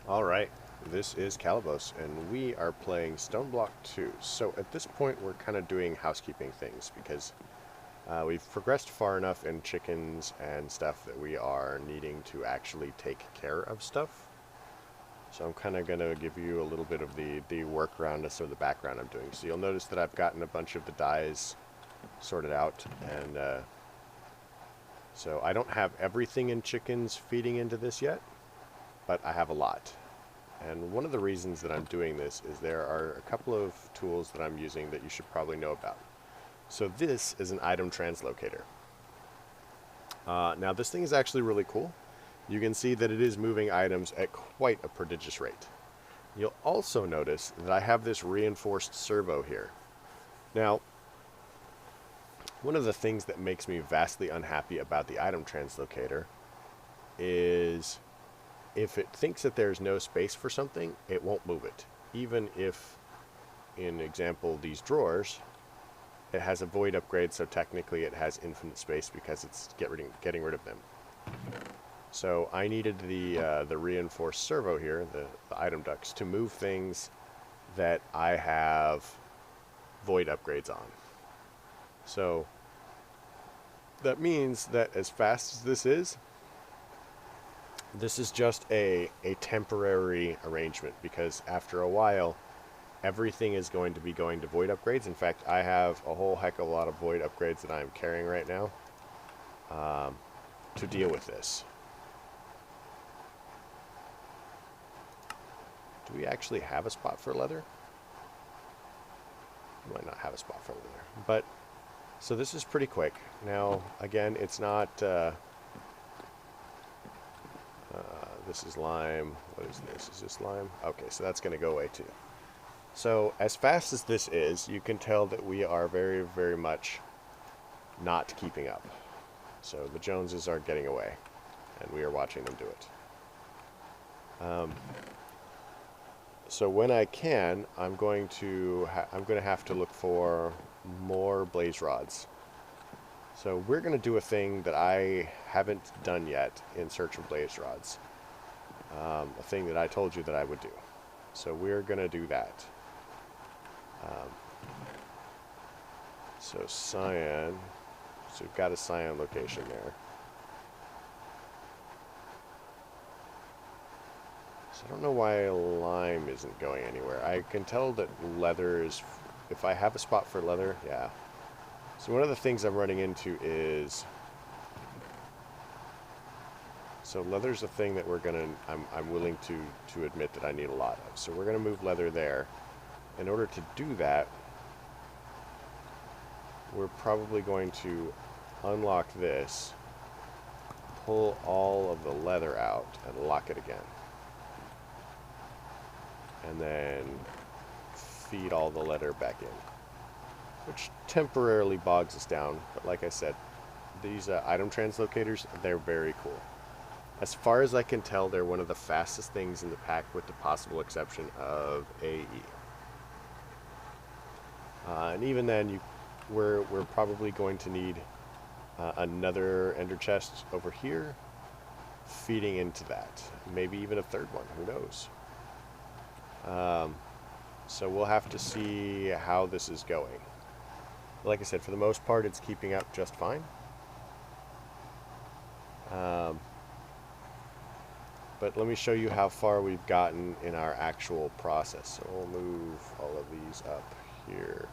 Alright, this is Calibos, and we are playing Stoneblock 2. So at this point we're kind of doing housekeeping things, because we've progressed far enough in chickens and stuff that we are needing to actually take care of stuff. So I'm kind of going to give you a little bit of the workaround, so the background I'm doing. So you'll notice that I've gotten a bunch of the dyes sorted out, and so I don't have everything in chickens feeding into this yet, but I have a lot. And one of the reasons that I'm doing this is there are a couple of tools that I'm using that you should probably know about. So this is an item translocator. Now this thing is actually really cool. You can see that it is moving items at quite a prodigious rate. You'll also notice that I have this reinforced servo here. Now, one of the things that makes me vastly unhappy about the item translocator is if it thinks that there's no space for something, it won't move it. Even if, in example, these drawers, it has a void upgrade, so technically it has infinite space because it's getting rid of them. So I needed the reinforced servo here, the item ducts, to move things that I have void upgrades on. So that means that as fast as this is just a temporary arrangement, because after a while everything is going to be going to void upgrades. In fact, I have a whole heck of a lot of void upgrades that I'm carrying right now to deal with this. Do we actually have a spot for leather? We might not have a spot for leather, but so this is pretty quick. Now again, it's not this is lime. What is this? Is this lime? Okay, so that's going to go away too. So as fast as this is, you can tell that we are very, very much not keeping up. So the Joneses are getting away, and we are watching them do it. So when I can, I'm going to have to look for more blaze rods. So we're going to do a thing that I haven't done yet in search of blaze rods. A thing that I told you that I would do. So we're going to do that. So cyan, so we've got a cyan location there. So I don't know why lime isn't going anywhere. I can tell that leather is, if I have a spot for leather, yeah. So one of the things I'm running into is, so leather's a thing that I'm willing to admit that I need a lot of. So we're gonna move leather there. In order to do that, we're probably going to unlock this, pull all of the leather out, and lock it again. And then feed all the leather back in, which temporarily bogs us down. But like I said, these item translocators, they're very cool. As far as I can tell, they're one of the fastest things in the pack, with the possible exception of AE. And even then, we're probably going to need another ender chest over here, feeding into that. Maybe even a third one, who knows? So we'll have to see how this is going. Like I said, for the most part, it's keeping up just fine. But let me show you how far we've gotten in our actual process. So we'll move all of these up here.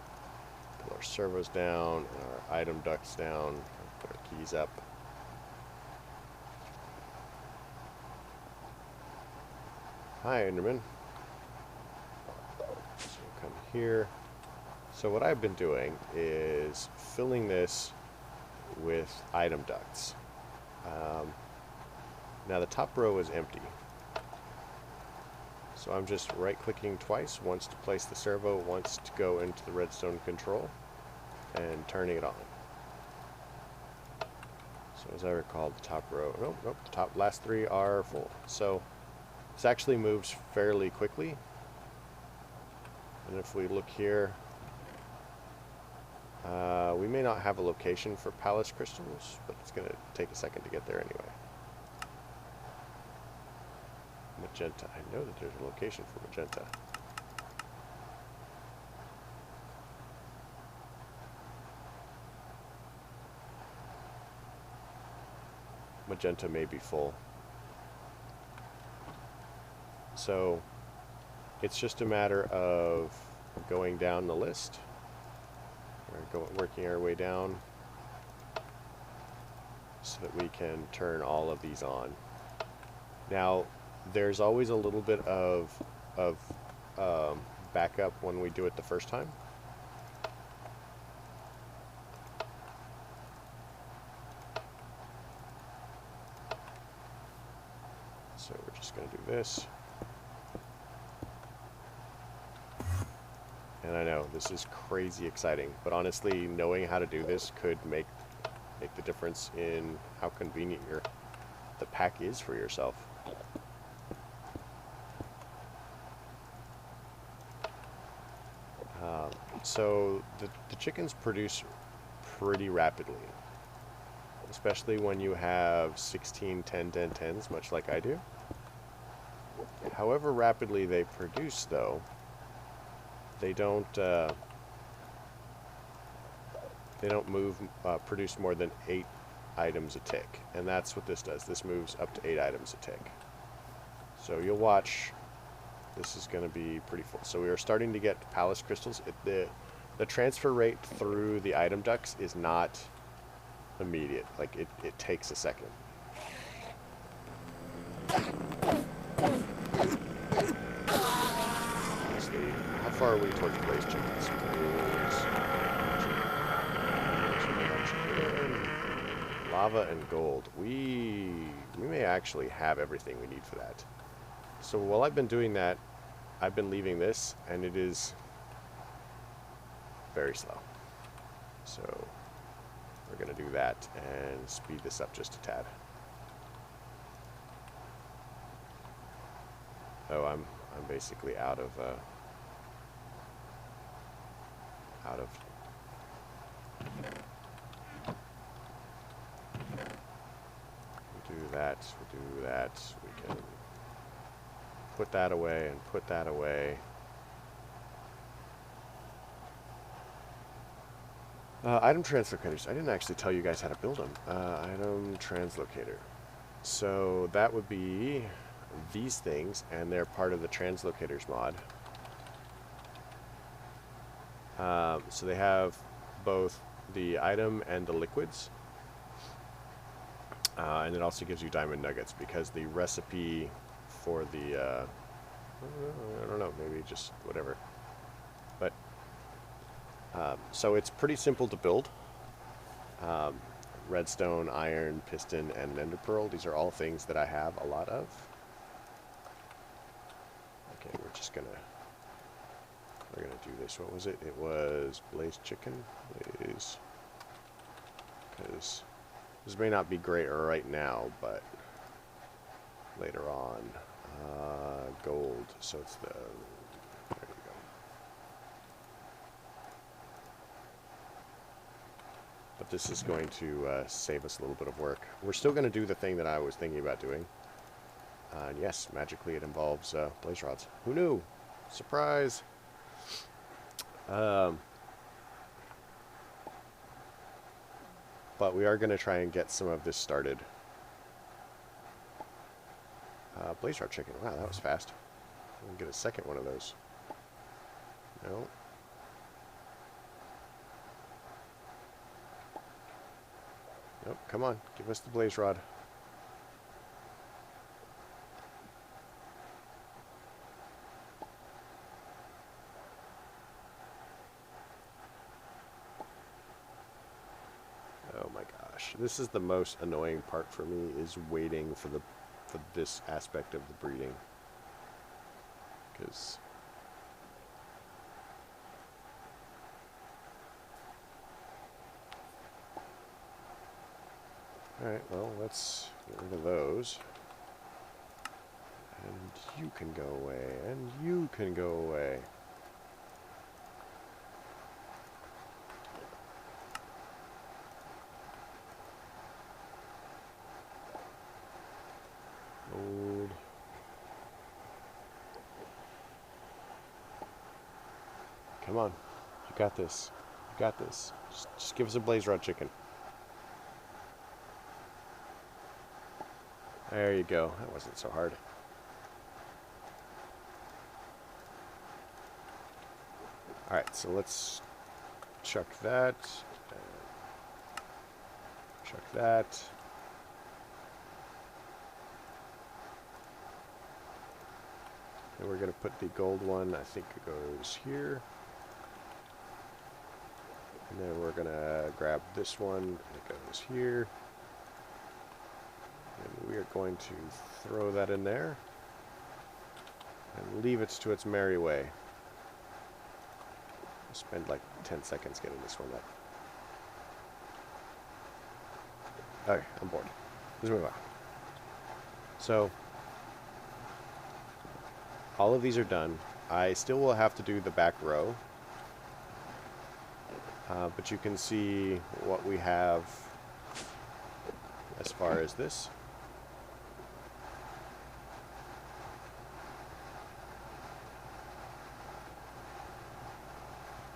Put our servos down and our item ducts down. Put our keys up. Hi, Enderman. So we'll come here. So what I've been doing is filling this with item ducts. Now the top row is empty. So I'm just right-clicking twice, once to place the servo, once to go into the redstone control, and turning it on. So as I recall, the top row, nope, the last three are full. So this actually moves fairly quickly. And if we look here, we may not have a location for palace crystals, but it's going to take a second to get there anyway. magenta. I know that there's a location for magenta. Magenta may be full. So it's just a matter of going down the list, or working our way down so that we can turn all of these on. Now, there's always a little bit of backup when we do it the first time. So we're just going to do this. And I know this is crazy exciting, but honestly, knowing how to do this could make the difference in how convenient the pack is for yourself. So the chickens produce pretty rapidly, especially when you have 16 10 10 10s, much like I do. However rapidly they produce, though, they don't produce more than 8 items a tick, and that's what this does. This moves up to 8 items a tick. So you'll watch. This is going to be pretty full. So we are starting to get palace crystals. The transfer rate through the item ducts is not immediate. Like it takes a second. Honestly, how far are we towards blaze chickens? Lava and gold. We may actually have everything we need for that. So while I've been doing that, I've been leaving this, and it is very slow. So we're going to do that and speed this up just a tad. Oh, I'm basically out of we'll do that, we can put that away and put that away. Item translocators. I didn't actually tell you guys how to build them. Item translocator. So that would be these things, and they're part of the translocators mod. So they have both the item and the liquids. And it also gives you diamond nuggets, because the recipe for the, I don't know, maybe just whatever. But, so it's pretty simple to build. Redstone, iron, piston, and ender pearl. These are all things that I have a lot of. Okay, we're gonna do this. What was it? It was blaze chicken. Blaze. Because this may not be great right now, but later on. Gold. So it's the. There you go. But this is going to save us a little bit of work. We're still going to do the thing that I was thinking about doing. And yes, magically it involves blaze rods. Who knew? Surprise! But we are going to try and get some of this started. Blaze rod chicken. Wow, that was fast. I'm going to get a second one of those. No. Nope, come on. Give us the blaze rod. Oh my gosh. This is the most annoying part for me, is waiting for this aspect of the breeding. Because alright, well, let's get rid of those. And you can go away, and you can go away. Gold. Come on. You got this. You got this. Just give us a blaze rod chicken. There you go. That wasn't so hard. Alright, so let's chuck that. Chuck that. And we're going to put the gold one, I think it goes here. And then we're going to grab this one, and it goes here. And we are going to throw that in there. And leave it to its merry way. I'll spend like 10 seconds getting this one up. Okay, I'm bored. Let's move on. So, all of these are done. I still will have to do the back row. But you can see what we have as far as this.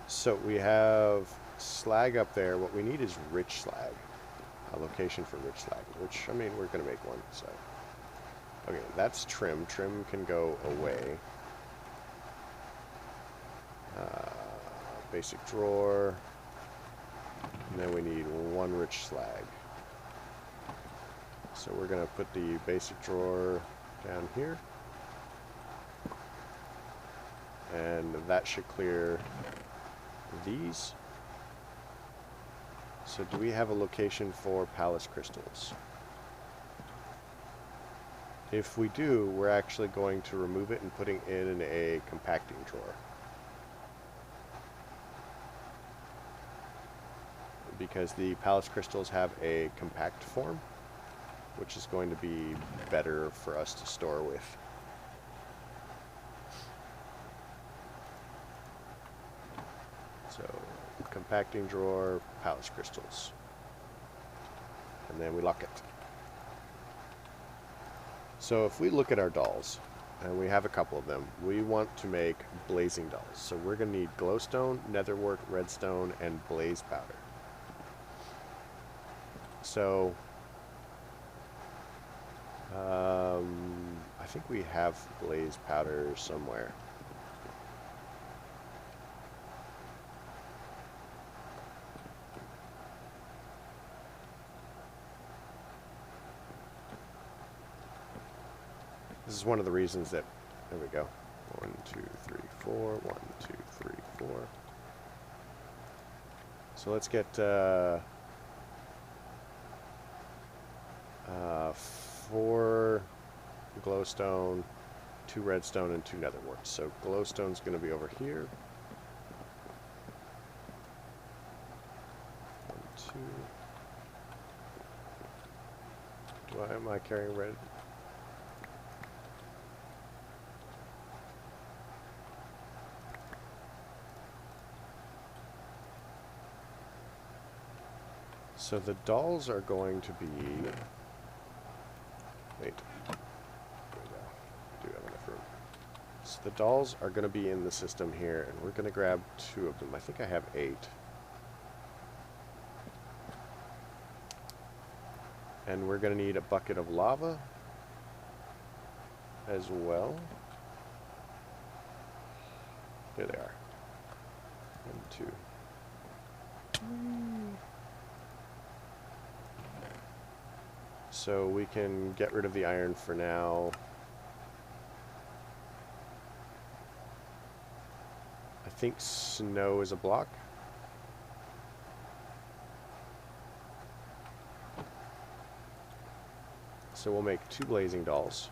So we have slag up there. What we need is rich slag. A location for rich slag, which, I mean, we're going to make one, so. Okay, that's trim. Trim can go away. Basic drawer. And then we need one rich slag. So we're going to put the basic drawer down here. And that should clear these. So do we have a location for palace crystals? If we do, we're actually going to remove it and putting it in a compacting drawer. Because the palace crystals have a compact form, which is going to be better for us to store with. So, compacting drawer, palace crystals. And then we lock it. So if we look at our dolls, and we have a couple of them, we want to make blazing dolls. So we're going to need glowstone, netherwort, redstone, and blaze powder. So, I think we have blaze powder somewhere. This is one of the reasons that, there we go, 1, 2, 3, 4, 1, 2, 3, 4. So let's get 4 glowstone, 2 redstone, and 2 netherwort. So glowstone's going to be over here. 1, 2. Am I carrying red? So the dolls are going to be... Wait. There we go. Do have enough room. So the dolls are going to be in the system here, and we're going to grab 2 of them. I think I have 8. And we're going to need a bucket of lava as well. Here they are. 1, 2. So we can get rid of the iron for now. I think snow is a block. So we'll make 2 blazing dolls.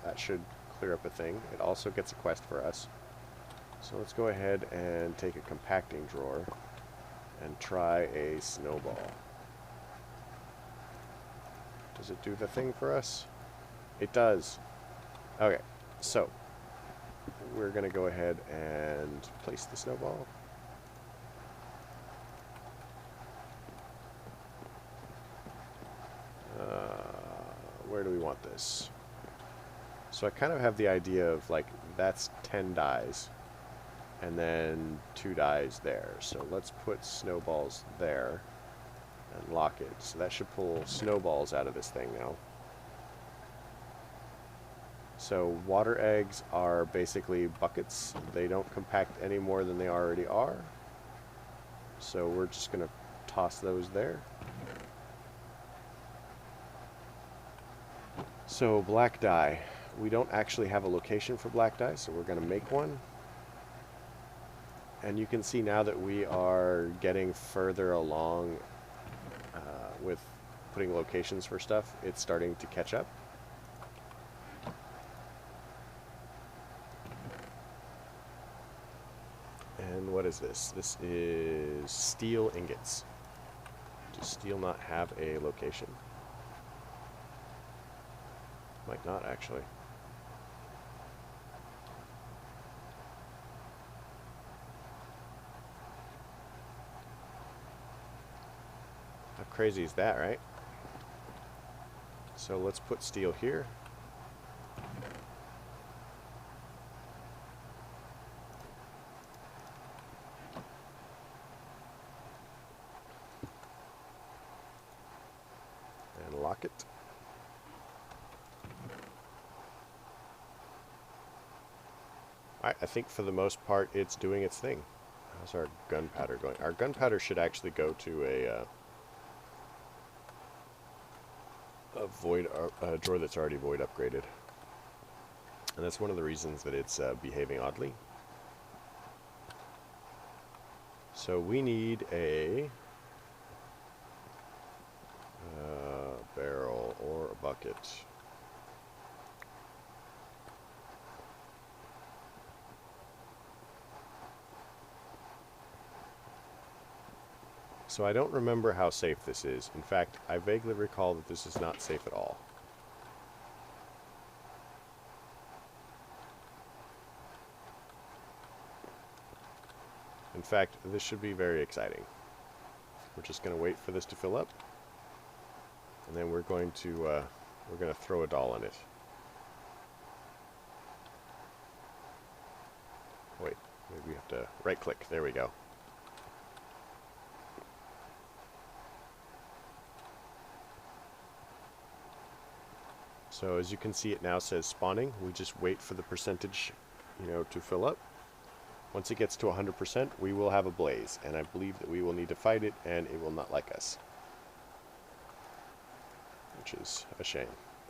That should clear up a thing. It also gets a quest for us. So let's go ahead and take a compacting drawer and try a snowball. Does it do the thing for us? It does. Okay, so we're going to go ahead and place the snowball. Where do we want this? So I kind of have the idea of, like, that's 10 dies. and then 2 dies there. So let's put snowballs there and lock it. So that should pull snowballs out of this thing now. So water eggs are basically buckets. They don't compact any more than they already are. So we're just going to toss those there. So black dye. We don't actually have a location for black dye, so we're going to make one. And you can see now that we are getting further along with putting locations for stuff. It's starting to catch up. And what is this? This is steel ingots. Does steel not have a location? Might not, actually. How crazy is that, right? So let's put steel here. And lock it. I think for the most part it's doing its thing. How's our gunpowder going? Our gunpowder should actually go to a void drawer that's already void upgraded, and that's one of the reasons that it's behaving oddly. So we need a barrel or a bucket. So I don't remember how safe this is. In fact, I vaguely recall that this is not safe at all. In fact, this should be very exciting. We're just going to wait for this to fill up, and then we're going to throw a doll in it. Wait, maybe we have to right-click. There we go. So as you can see, it now says spawning. We just wait for the percentage, to fill up. Once it gets to 100%, we will have a blaze, and I believe that we will need to fight it, and it will not like us. Which is a shame.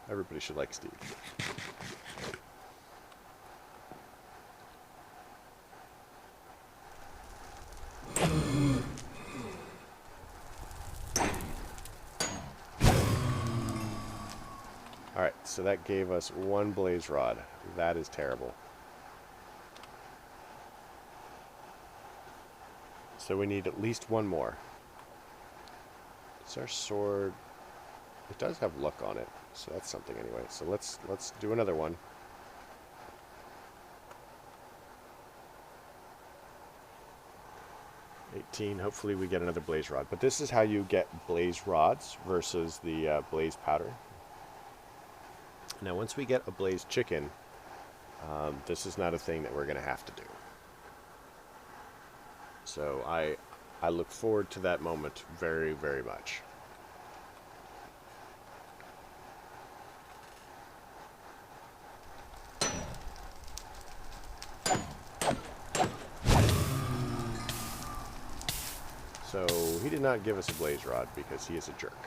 Everybody should like Steve. Alright, so that gave us 1 blaze rod. That is terrible. So we need at least 1 more. It's our sword. It does have luck on it, so that's something anyway. So let's do another one. Hopefully we get another blaze rod. But this is how you get blaze rods versus the blaze powder. Now once we get a blaze chicken, this is not a thing that we're going to have to do. So I look forward to that moment very, very much. So he did not give us a blaze rod because he is a jerk.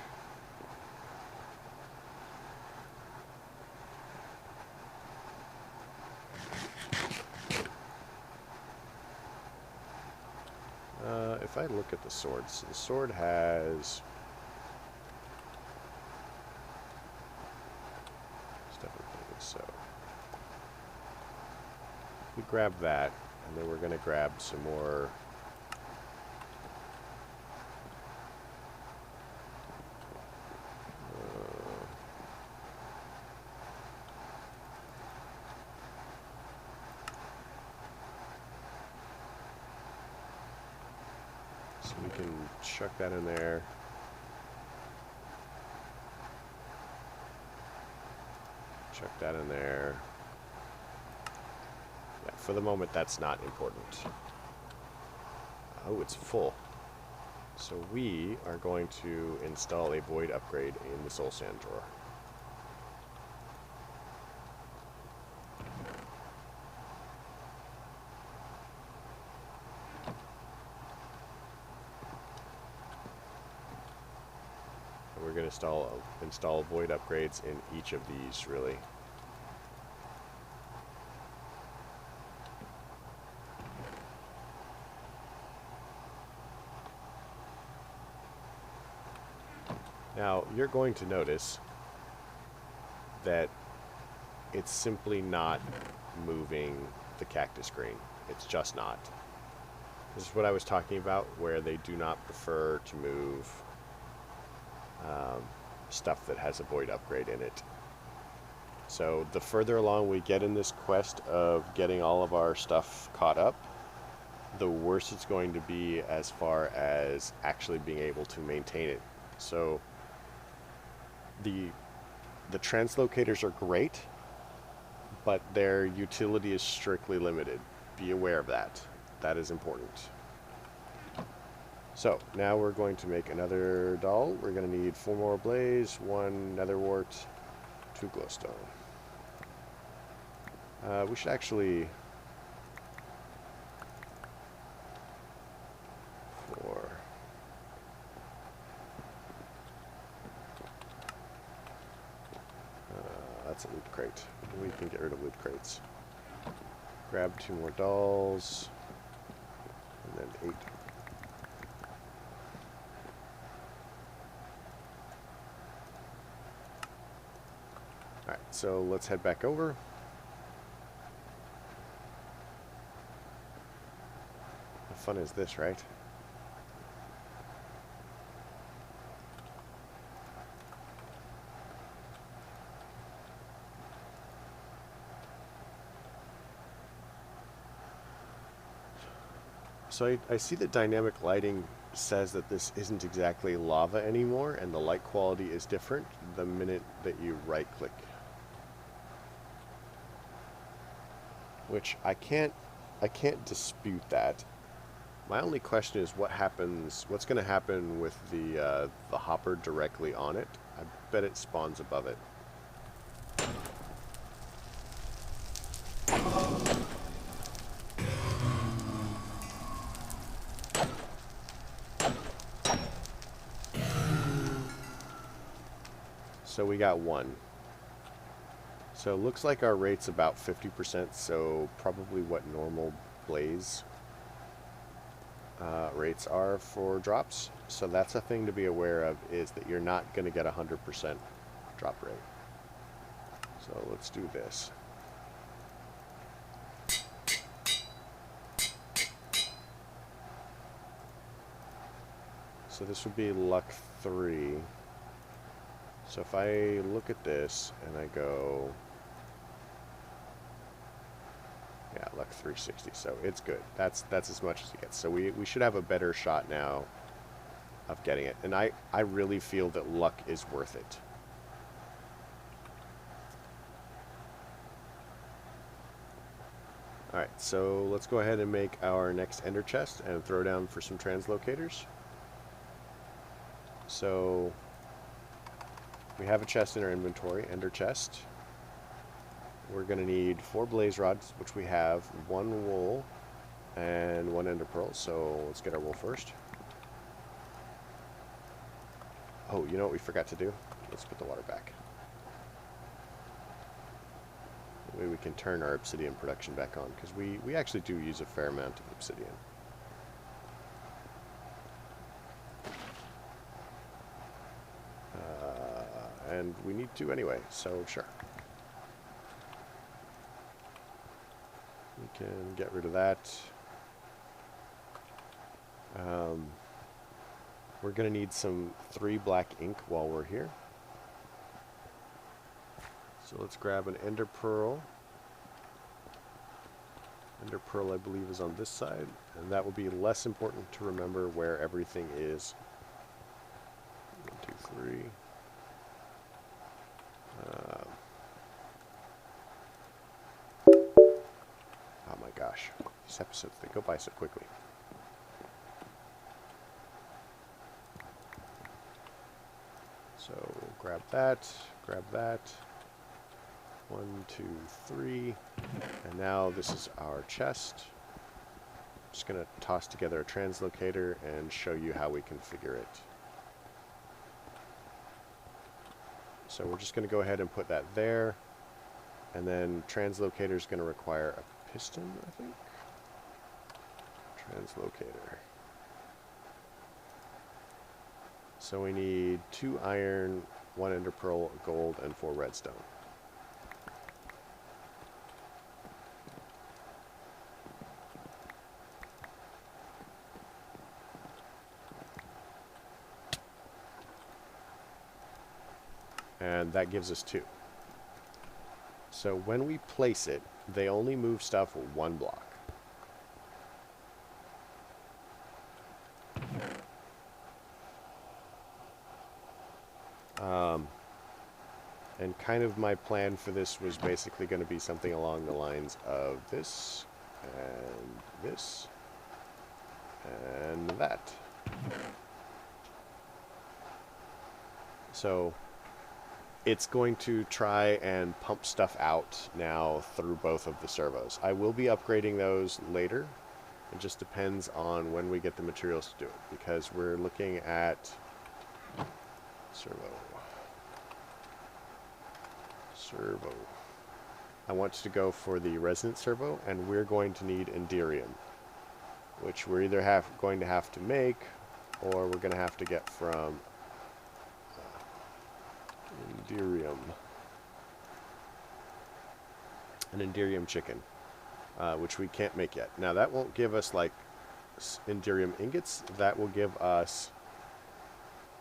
If I look at the sword, so the sword has stuff in so we grab that, and then we're going to grab some more so we can chuck that in there. Chuck that in there. Yeah, for the moment, that's not important. Oh, it's full. So we are going to install a void upgrade in the soul sand drawer. And we're going to install void upgrades in each of these, really. Now, you're going to notice that it's simply not moving the cactus green. It's just not. This is what I was talking about, where they do not prefer to move stuff that has a void upgrade in it. So the further along we get in this quest of getting all of our stuff caught up, the worse it's going to be as far as actually being able to maintain it. So the translocators are great, but their utility is strictly limited. Be aware of that. That is important. So now we're going to make another doll. We're going to need 4 more blaze, 1 nether wart, 2 glowstone. We should actually... 4. That's a loot crate. We can get rid of loot crates. Grab 2 more dolls. And then 8. Alright, so let's head back over. How fun is this, right? So I see that dynamic lighting says that this isn't exactly lava anymore, and the light quality is different the minute that you right click. Which I can't dispute that. My only question is what's going to happen with the hopper directly on it. I bet it spawns above it. So we got 1. So it looks like our rate's about 50%, so probably what normal blaze rates are for drops. So that's a thing to be aware of, is that you're not going to get 100% drop rate. So let's do this. So this would be luck 3. So if I look at this and I go, yeah, luck 360, so it's good. That's as much as it gets. So we should have a better shot now of getting it. And I really feel that luck is worth it. Alright, so let's go ahead and make our next ender chest and throw down for some translocators. So we have a chest in our inventory, ender chest. We're going to need 4 blaze rods, which we have, 1 wool, and 1 ender pearl. So let's get our wool first. Oh, you know what we forgot to do? Let's put the water back. That way we can turn our obsidian production back on, because we actually do use a fair amount of obsidian. And we need to anyway, so sure. We can get rid of that. We're going to need some 3 black ink while we're here. So let's grab an ender pearl. Ender pearl, I believe, is on this side, and that will be less important to remember where everything is. 1, 2, 3. Oh my gosh, these episodes, they go by so quickly. So grab that, grab that. 1, 2, 3. And now this is our chest. I'm just going to toss together a translocator and show you how we configure it. So we're just going to go ahead and put that there. And then translocator is going to require a piston, I think. Translocator. So we need 2 iron, 1 ender pearl, gold, and 4 redstone. And that gives us 2. So when we place it, they only move stuff 1 block. And kind of my plan for this was basically going to be something along the lines of this, and this, and that. So it's going to try and pump stuff out now through both of the servos. I will be upgrading those later. It just depends on when we get the materials to do it, because we're looking at servo. I want to go for the resonant servo, and we're going to need Enderium, which we're either going to have to make, or we're going to have to get from Enderium. An Enderium chicken, which we can't make yet. Now that won't give us like Enderium ingots. That will give us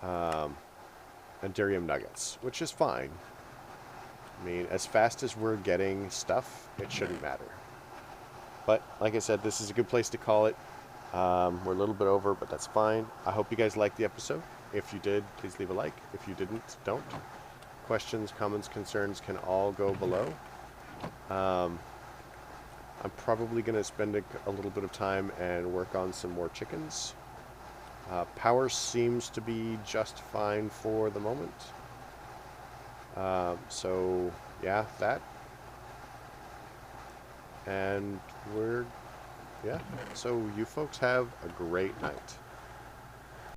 Enderium nuggets, which is fine. I mean, as fast as we're getting stuff, it shouldn't matter. But like I said, this is a good place to call it. We're a little bit over, but that's fine. I hope you guys liked the episode. If you did, please leave a like. If you didn't, don't. Questions, comments, concerns can all go below. I'm probably going to spend a little bit of time and work on some more chickens. Power seems to be just fine for the moment. So yeah, that. And so you folks have a great night.